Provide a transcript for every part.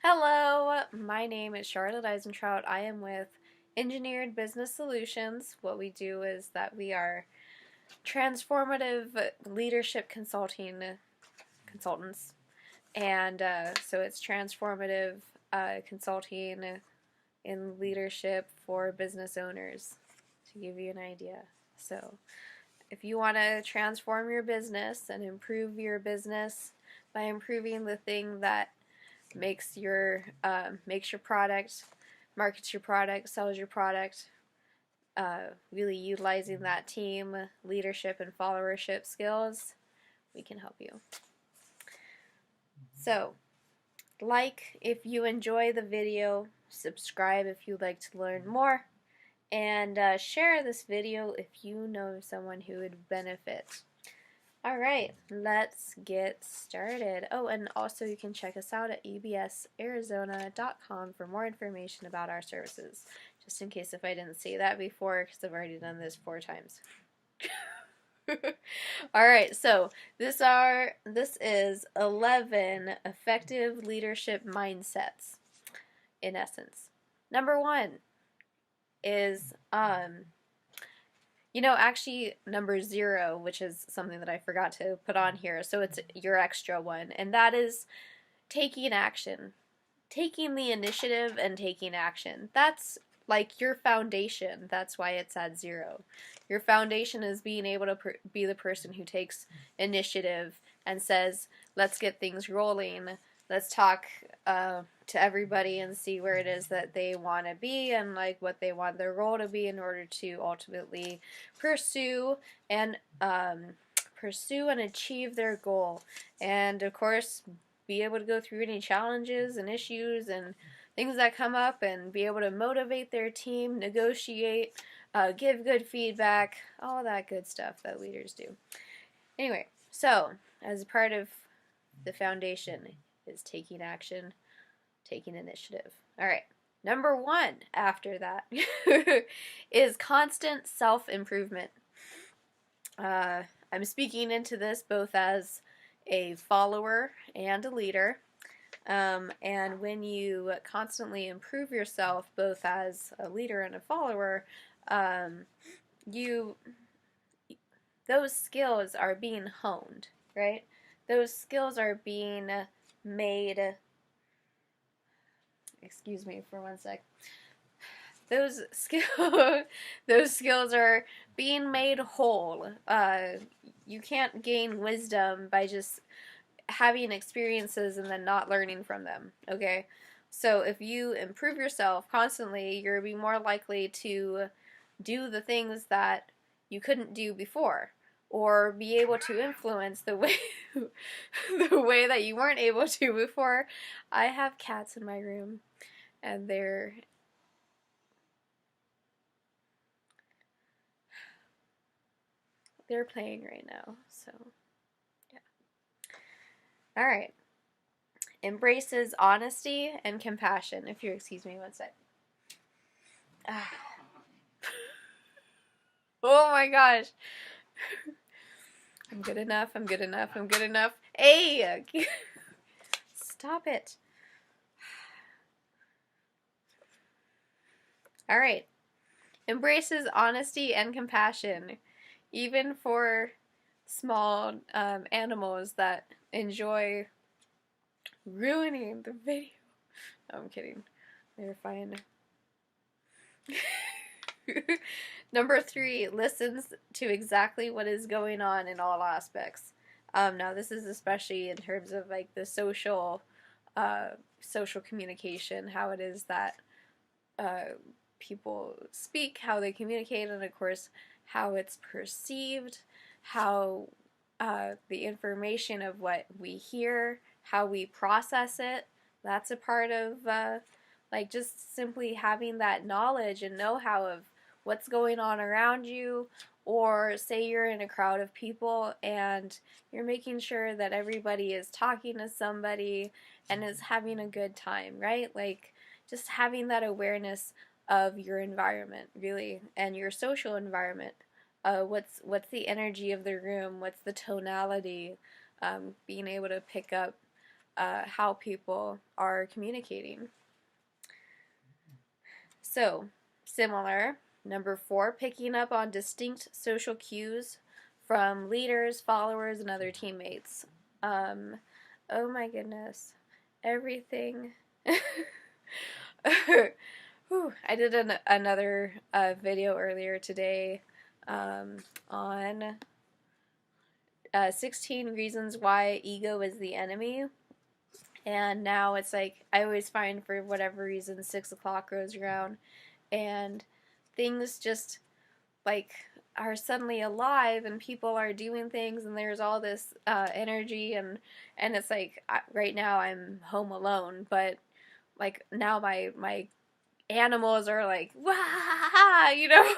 Hello, my name is Sharlot Eisentraut. I am with Engineered Business Solutions. What we do is that we are transformative leadership consultants, and so it's transformative consulting in leadership for business owners, to give you an idea. So, if you want to transform your business and improve your business by improving the thing that makes your product, markets your product, sells your product, really utilizing that team leadership and followership skills, we can help you. So, like if you enjoy the video, subscribe if you'd like to learn more, and share this video if you know someone who would benefit. Alright, let's get started. Oh, and also you can check us out at ebsarizona.com for more information about our services. Just in case if I didn't say that before, because I've already done this 4 times. Alright, so this is 11 effective leadership mindsets, in essence. Number 1 is actually number 0, which is something that I forgot to put on here, so it's your extra one, and that is taking action. Taking the initiative and taking action. That's like your foundation. That's why it's at 0. Your foundation is being able to be the person who takes initiative and says, let's get things rolling. Let's talk to everybody and see where it is that they want to be and like what they want their role to be in order to ultimately pursue and achieve their goal. And of course, be able to go through any challenges and issues and things that come up and be able to motivate their team, negotiate, give good feedback, all that good stuff that leaders do. Anyway, so as a part of the foundation is taking action, taking initiative. All right, number 1 after that is constant self-improvement. I'm speaking into this both as a follower and a leader. And when you constantly improve yourself, both as a leader and a follower, those skills are being honed, right? Those skills are being made. Excuse me for one sec. Those skills are being made whole. You can't gain wisdom by just having experiences and then not learning from them, okay? So if you improve yourself constantly, you're going to be more likely to do the things that you couldn't do before, or be able to influence the way that you weren't able to before. I have cats in my room, and they're playing right now, so yeah. Alright. Embraces honesty and compassion. If you excuse me one sec. Oh my gosh. I'm good enough. I'm good enough. I'm good enough. Hey! Stop it. Alright. Embraces honesty and compassion. Even for small animals that enjoy ruining the video. No, I'm kidding. They're fine. Number 3, listens to exactly what is going on in all aspects. Now this is especially in terms of like the social communication, how it is that people speak, how they communicate, and of course how it's perceived, how the information of what we hear, how we process it. That's a part of like just simply having that knowledge and know-how of what's going on around you. Or say you're in a crowd of people and you're making sure that everybody is talking to somebody and is having a good time, right? Like just having that awareness of your environment, really, and your social environment. What's the energy of the room? What's the tonality? Being able to pick up how people are communicating. So, similar. Number 4, picking up on distinct social cues from leaders, followers, and other teammates. Oh my goodness. Everything. Whew. I did another video earlier today on 16 reasons why ego is the enemy. And now it's like, I always find, for whatever reason, 6 o'clock goes around and things just like are suddenly alive and people are doing things and there's all this energy and it's like, right now I'm home alone, but like now my animals are like, wah, you know.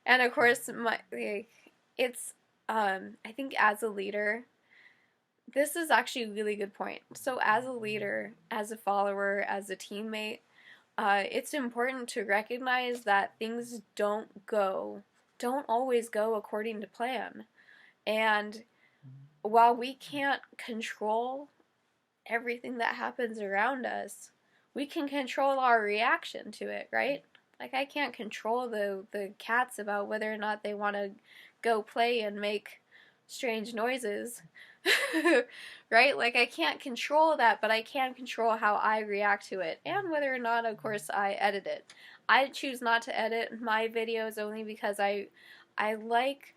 And of course it's I think as a leader, this is actually a really good point. So as a leader, as a follower, as a teammate, it's important to recognize that things don't always go according to plan. And while we can't control everything that happens around us, we can control our reaction to it, right? Like, I can't control the cats about whether or not they want to go play and make strange noises. Right? Like, I can't control that, but I can control how I react to it, and whether or not, of course, I edit it. I choose not to edit my videos only because I like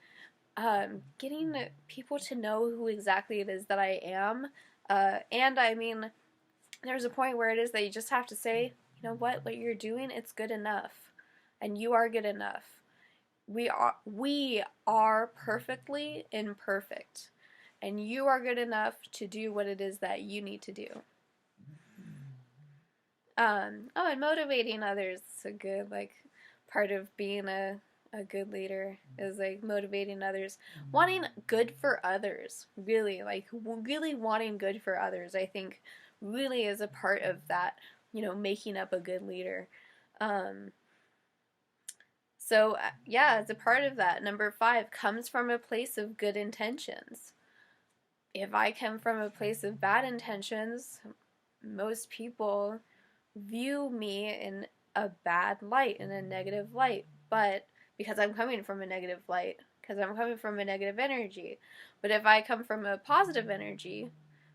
getting people to know who exactly it is that I am. And I mean, there's a point where it is that you just have to say, you know what you're doing, it's good enough, and you are good enough. We are perfectly imperfect, and you are good enough to do what it is that you need to do. And motivating others is a good, like, part of being a good leader, is like motivating others, wanting good for others, really wanting good for others, I think really is a part of that, making up a good leader. So as a part of that, number 5 comes from a place of good intentions. If I come from a place of bad intentions, most people view me in a bad light, in a negative light, but because I'm coming from a negative light, because I'm coming from a negative energy. But if I come from a positive energy,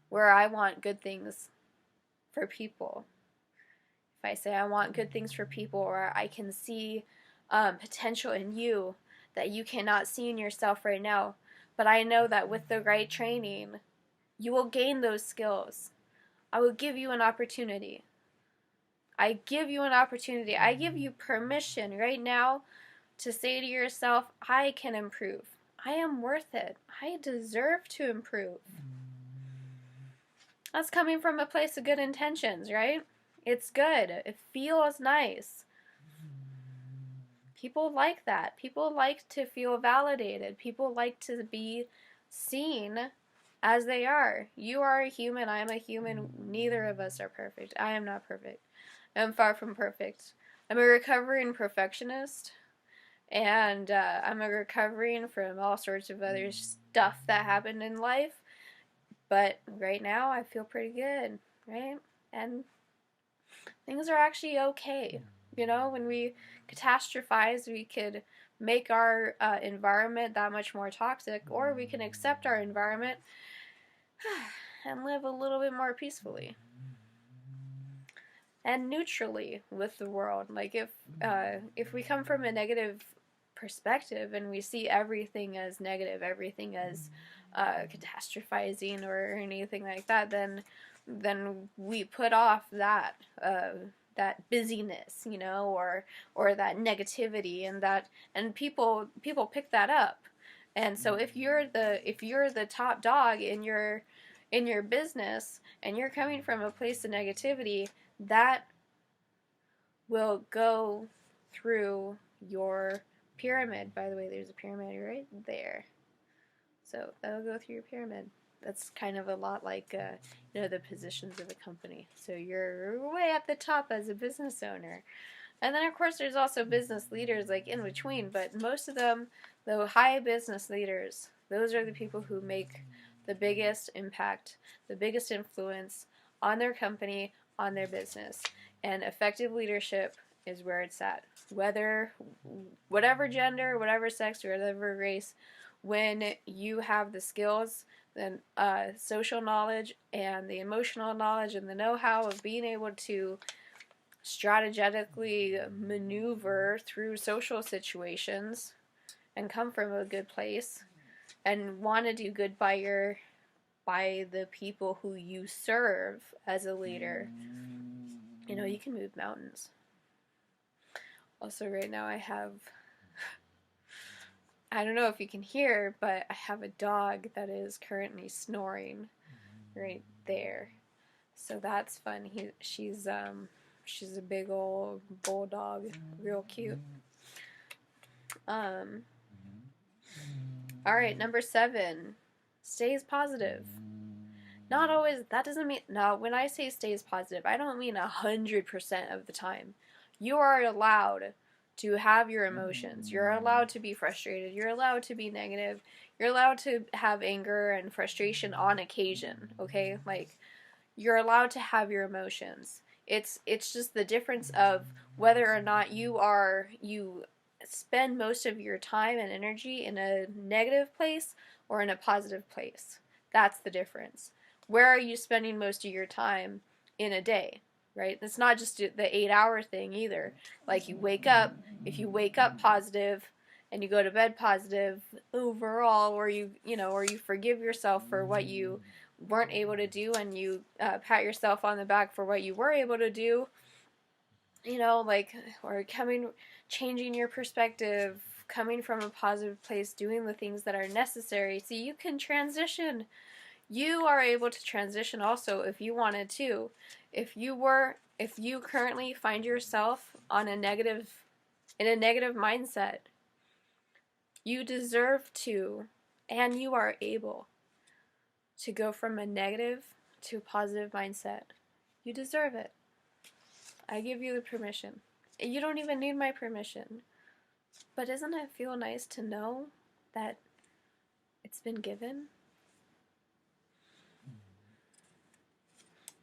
where I want good things for people, if I say I want good things for people, or I can see potential in you that you cannot see in yourself right now, but I know that with the right training, you will gain those skills. I will give you an opportunity. I give you an opportunity. I give you permission right now to say to yourself, I can improve. I am worth it. I deserve to improve. That's coming from a place of good intentions, right? It's good. It feels nice. People like that. People like to feel validated. People like to be seen as they are. You are a human. I am a human. Neither of us are perfect. I am not perfect. I'm far from perfect. I'm a recovering perfectionist. And I'm recovering from all sorts of other stuff that happened in life. But right now, I feel pretty good, right? And things are actually okay. When we catastrophize, we could make our environment that much more toxic, or we can accept our environment and live a little bit more peacefully and neutrally with the world. Like, if we come from a negative perspective and we see everything as negative, everything as catastrophizing or anything like that, then we put off that busyness, or that negativity, and people pick that up. And so if you're the top dog in your business and you're coming from a place of negativity, that will go through your pyramid. By the way, there's a pyramid right there. So that'll go through your pyramid. That's kind of a lot like, the positions of a company. So you're way at the top as a business owner. And then, of course, there's also business leaders, like, in between. But most of them, the high business leaders, those are the people who make the biggest impact, the biggest influence on their company, on their business. And effective leadership is where it's at. Whatever gender, whatever sex, whatever race, when you have the skills, the social knowledge, and the emotional knowledge, and the know-how of being able to strategically maneuver through social situations and come from a good place and want to do good by the people who you serve as a leader, you can move mountains. Also, right now I don't know if you can hear, but I have a dog that is currently snoring right there. So that's fun. She's a big old bulldog, real cute. All right, number 7, stays positive. Not always, that doesn't mean, no, when I say stays positive, I don't mean 100% of the time. You are allowed to have your emotions. You're allowed to be frustrated. You're allowed to be negative. You're allowed to have anger and frustration on occasion, okay? Like, you're allowed to have your emotions. It's just the difference of whether or not you spend most of your time and energy in a negative place or in a positive place. That's the difference. Where are you spending most of your time in a day, right? It's not just the 8-hour thing either. Like, if you wake up positive and you go to bed positive overall, or you forgive yourself for what you weren't able to do, and you pat yourself on the back for what you were able to do, or changing your perspective, coming from a positive place, doing the things that are necessary so you can transition. You are able to transition also if you wanted to. If you currently find yourself in a negative mindset, you deserve to, and you are able to go from a negative to a positive mindset. You deserve it. I give you the permission. You don't even need my permission. But doesn't it feel nice to know that it's been given?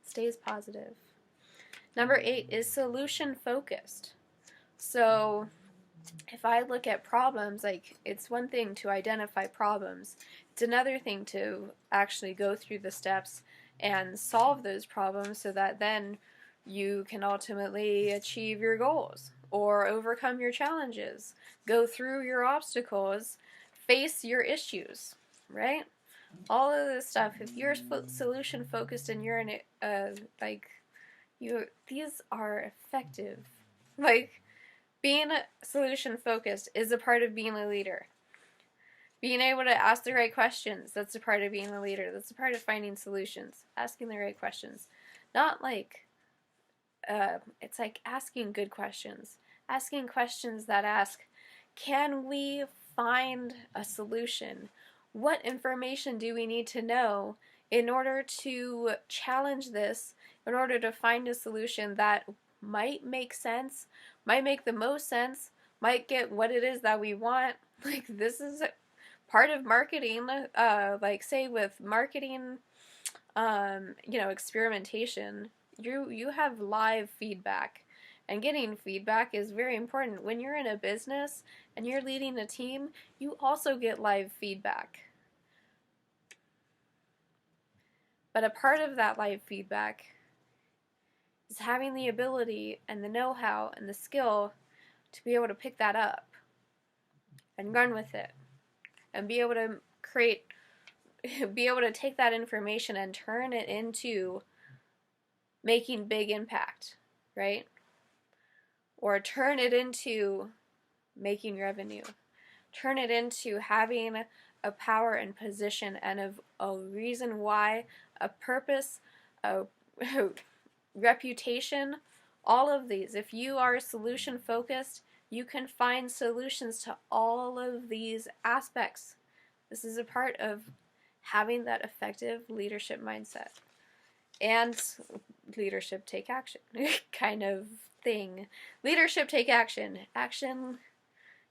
Stays positive. Number 8 is solution focused. So if I look at problems, like, it's one thing to identify problems. It's another thing to actually go through the steps and solve those problems so that then you can ultimately achieve your goals or overcome your challenges, go through your obstacles, face your issues, right? All of this stuff. If you're solution focused and you're in it, these are effective. Like, being solution focused is a part of being a leader. Being able to ask the right questions, that's a part of being a leader. That's a part of finding solutions. Asking the right questions. Not like, it's like asking good questions. Asking questions that ask, can we find a solution? What information do we need to know in order to challenge this, in order to find a solution that might make sense, might make the most sense, might get what it is that we want? Like, this is part of marketing, like, say with marketing, experimentation, you have live feedback, and getting feedback is very important. When you're in a business and you're leading a team, you also get live feedback. But a part of that live feedback is having the ability and the know-how and the skill to be able to pick that up and run with it and be able to take that information and turn it into making big impact, right? Or turn it into making revenue. Turn it into having a power and position and a reason why, a purpose, a reputation, all of these. If you are solution focused, you can find solutions to all of these aspects. This is a part of having that effective leadership mindset. And leadership take action kind of thing. Leadership take action. Action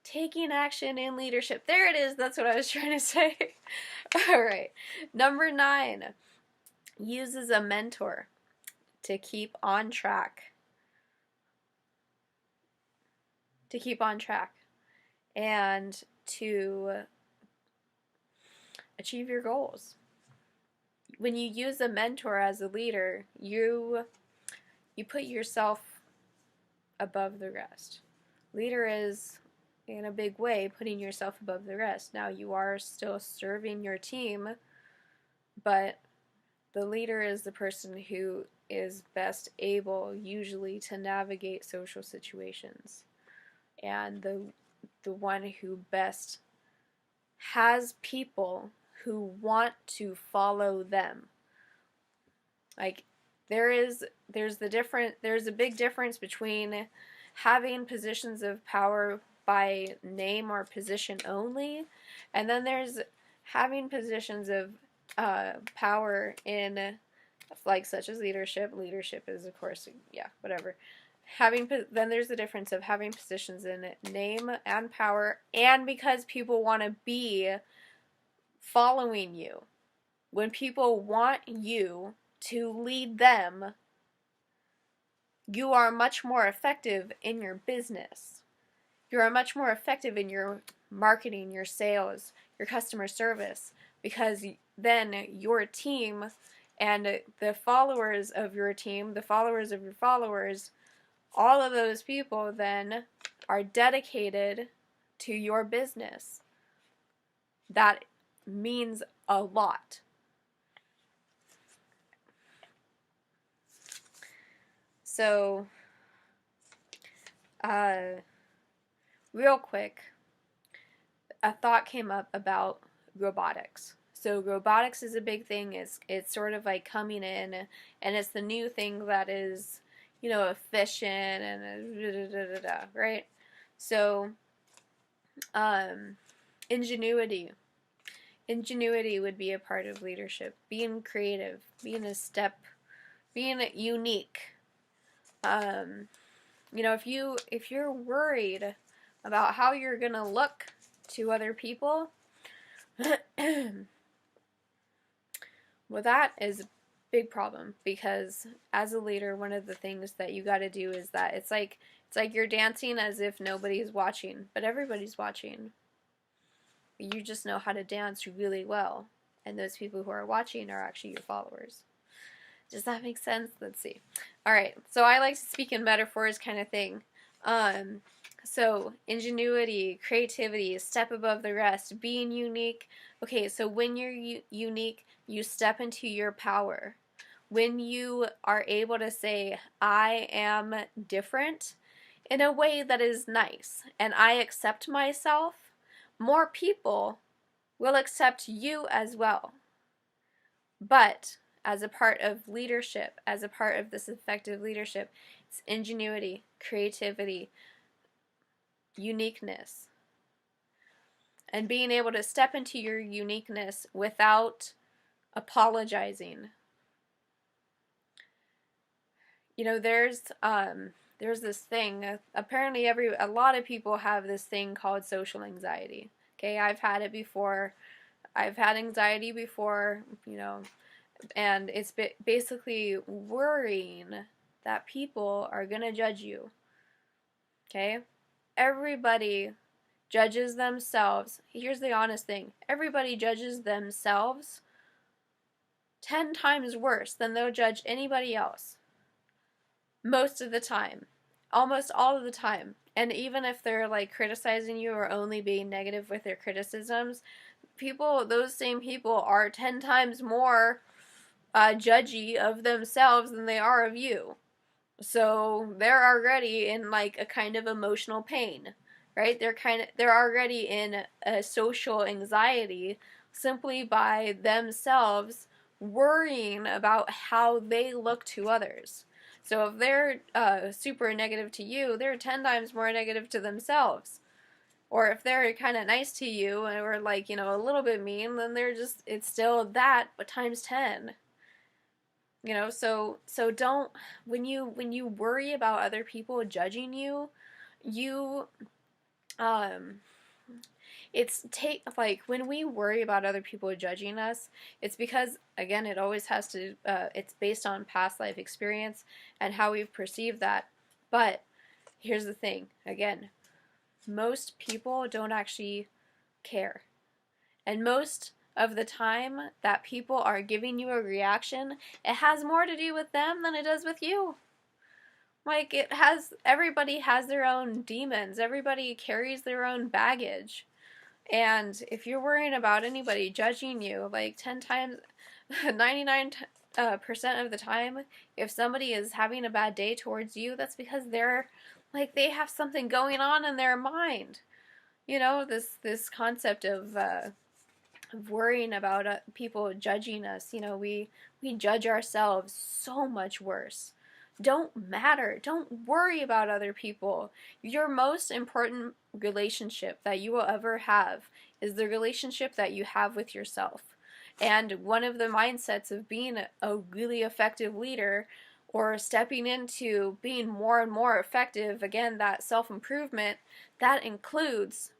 taking action in leadership. There it is. That's what I was trying to say. All right. Number 9, uses a mentor to keep on track. To keep on track and to achieve your goals. When you use a mentor as a leader, you put yourself above the rest. Leader is, in a big way, putting yourself above the rest. Now, you are still serving your team, but the leader is the person who is best able, usually, to navigate social situations, and the one who best has people who want to follow them. Like, there's a big difference between having positions of power by name or position only, and then there's having positions of power in, like, such as leadership. Leadership is, of course, yeah, whatever. Then there's the difference of having positions in name and power, and because people want to be following you. When people want you to lead them, you are much more effective in your business. You are much more effective in your marketing, your sales, your customer service, because then your team and the followers of your team, the followers of your followers, all of those people then are dedicated to your business. That means a lot. So, real quick, a thought came up about robotics. So robotics is a big thing. It's sort of like coming in, and it's the new thing that is, efficient and right? So, ingenuity. Ingenuity would be a part of leadership. Being creative, being unique. If you're worried about how you're gonna look to other people, well, that is a big problem, because as a leader, one of the things that you got to do is that it's like you're dancing as if nobody's watching, but everybody's watching. You just know how to dance really well, and those people who are watching are actually your followers. Does that make sense? Let's see. All right, so I like to speak in metaphors kind of thing. So ingenuity, creativity, step above the rest, being unique. Okay, so when you're unique, you step into your power. When you are able to say, I am different in a way that is nice, and I accept myself, more people will accept you as well. But as a part of leadership, as a part of this effective leadership, it's ingenuity, creativity, uniqueness, and being able to step into your uniqueness without apologizing. There's this thing, apparently a lot of people have this thing called social anxiety. Okay, I've had it before. I've had anxiety before, and it's basically worrying that people are going to judge you. Okay? Everybody judges themselves. Here's the honest thing. Everybody judges themselves 10 times worse than they'll judge anybody else. Most of the time. Almost all of the time. And even if they're criticizing you or only being negative with their criticisms, those same people are 10 times more judgy of themselves than they are of you. So they're already in a kind of emotional pain, right? They're already in a social anxiety simply by themselves worrying about how they look to others. So if they're super negative to you, they're 10 times more negative to themselves. Or if they're kind of nice to you or a little bit mean, then it's still that, but times 10. So don't, when you worry about other people judging you, um, like when we worry about other people judging us, it's because, again, it always has to, it's based on past life experience and how we've perceived that. But here's the thing, again, most people don't actually care. And most of the time that people are giving you a reaction, it has more to do with them than it does with you. Like, everybody has their own demons. Everybody carries their own baggage. And if you're worrying about anybody judging you, like 10 times, 99% of the time, if somebody is having a bad day towards you, that's because they have something going on in their mind. You know, this concept of worrying about people judging us. You know, we judge ourselves so much worse. Don't matter. Don't worry about other people. Your most important relationship that you will ever have is the relationship that you have with yourself. And one of the mindsets of being a really effective leader, or stepping into being more and more effective, again, that self-improvement, that includes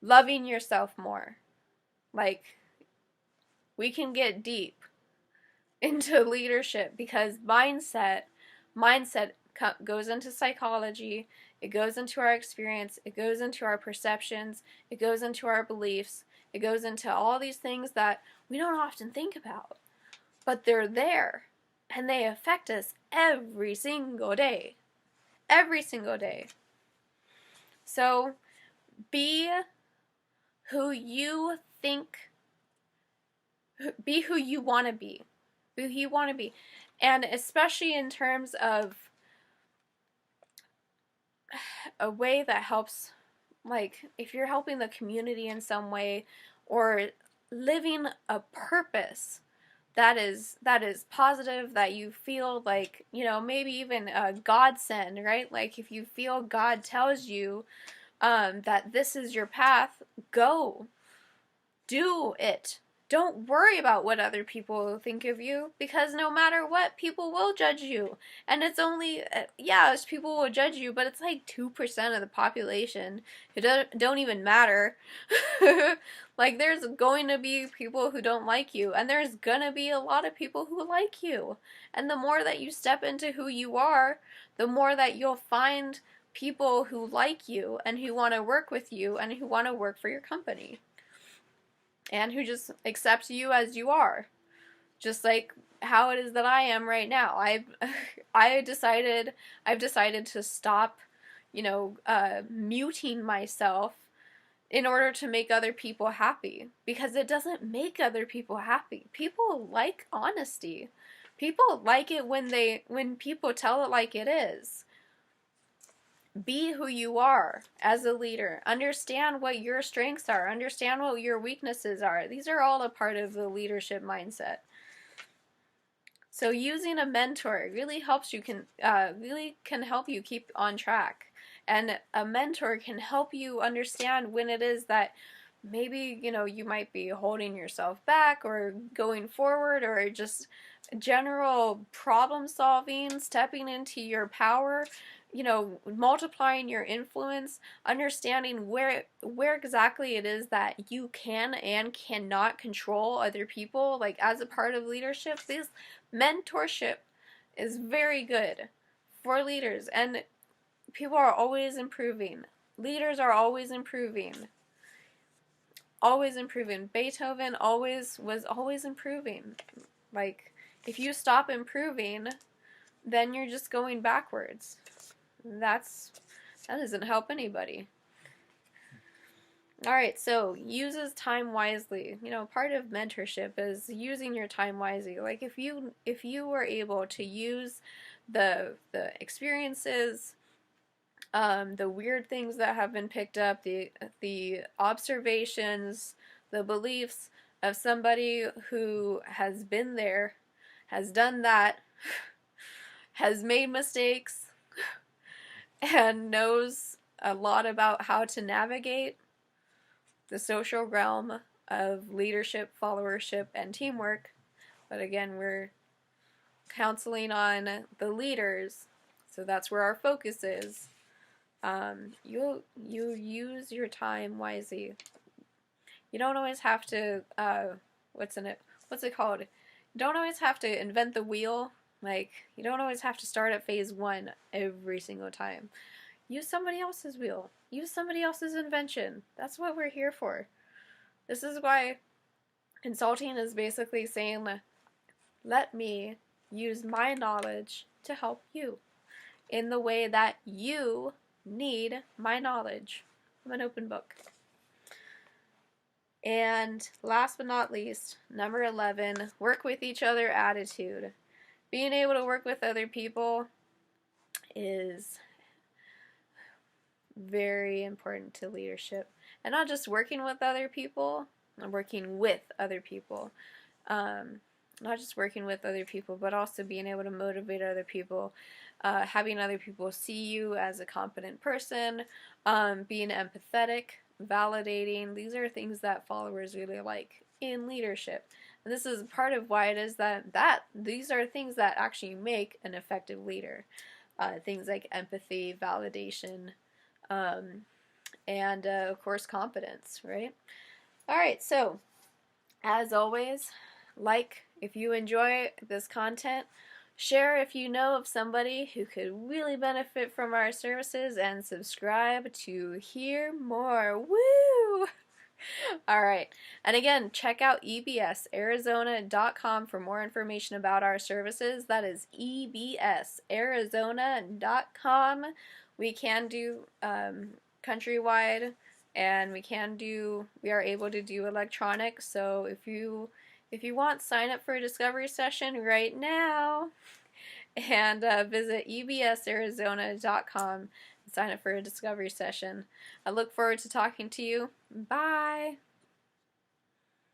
loving yourself more. Like, we can get deep into leadership because mindset goes into psychology, it goes into our experience, it goes into our perceptions, it goes into our beliefs, it goes into all these things that we don't often think about, but they're there and they affect us every single day. Every single day. So be who you want to be. Be who you want to be. And especially in terms of a way that helps, like if you're helping the community in some way, or living a purpose that is positive, that you feel like, you know, maybe even a godsend, right? Like if you feel God tells you that this is your path, go. Do it. Don't worry about what other people think of you, because no matter what, people will judge you. And it's only, people will judge you, but it's like 2% of the population who don't even matter. Like, there's going to be people who don't like you, and there's gonna be a lot of people who like you. And the more that you step into who you are, the more that you'll find people who like you and who want to work with you and who want to work for your company. And who just accept you as you are, just like how it is that I am right now. I've decided to stop, muting myself in order to make other people happy, because it doesn't make other people happy. People like honesty. People like it when people tell it like it is. Be who you are as a leader. Understand what your strengths are. Understand what your weaknesses are. These are all a part of the leadership mindset. So using a mentor really can help you keep on track. And a mentor can help you understand when it is that maybe, you might be holding yourself back, or going forward, or just general problem solving, stepping into your power, multiplying your influence, understanding where exactly it is that you can and cannot control other people, like as a part of leadership. This mentorship is very good for leaders, and people are always improving. Leaders are always improving. Always improving. Beethoven was always improving. Like, if you stop improving, then you're just going backwards. That doesn't help anybody. Alright, so uses time wisely. Part of mentorship is using your time wisely. Like, if you were able to use the experiences, the weird things that have been picked up, the observations, the beliefs of somebody who has been there, has done that, has made mistakes, and knows a lot about how to navigate the social realm of leadership, followership, and teamwork. But again, we're counseling on the leaders, so that's where our focus is. You use your time wisely. You don't always have to what's it called? You don't always have to invent the wheel. Like, you don't always have to start at phase 1 every single time. Use somebody else's wheel. Use somebody else's invention. That's what we're here for. This is why consulting is basically saying, let me use my knowledge to help you in the way that you need my knowledge. I'm an open book. And last but not least, number 11, work with each other attitude. Being able to work with other people is very important to leadership. And not just working with other people, I'm working with other people. Not just working with other people, but also being able to motivate other people, having other people see you as a competent person, being empathetic, validating. These are things that followers really like in leadership. And this is part of why it is that these are things that actually make an effective leader. Things like empathy, validation, and of course competence, right? All right, so as always, like if you enjoy this content, share if you know of somebody who could really benefit from our services, and subscribe to hear more. Woo! All right. And again, check out ebsarizona.com for more information about our services. That is ebsarizona.com. We can do countrywide, and we are able to do electronic. So if you want, sign up for a discovery session right now, and visit ebsarizona.com and sign up for a discovery session. I look forward to talking to you. Bye.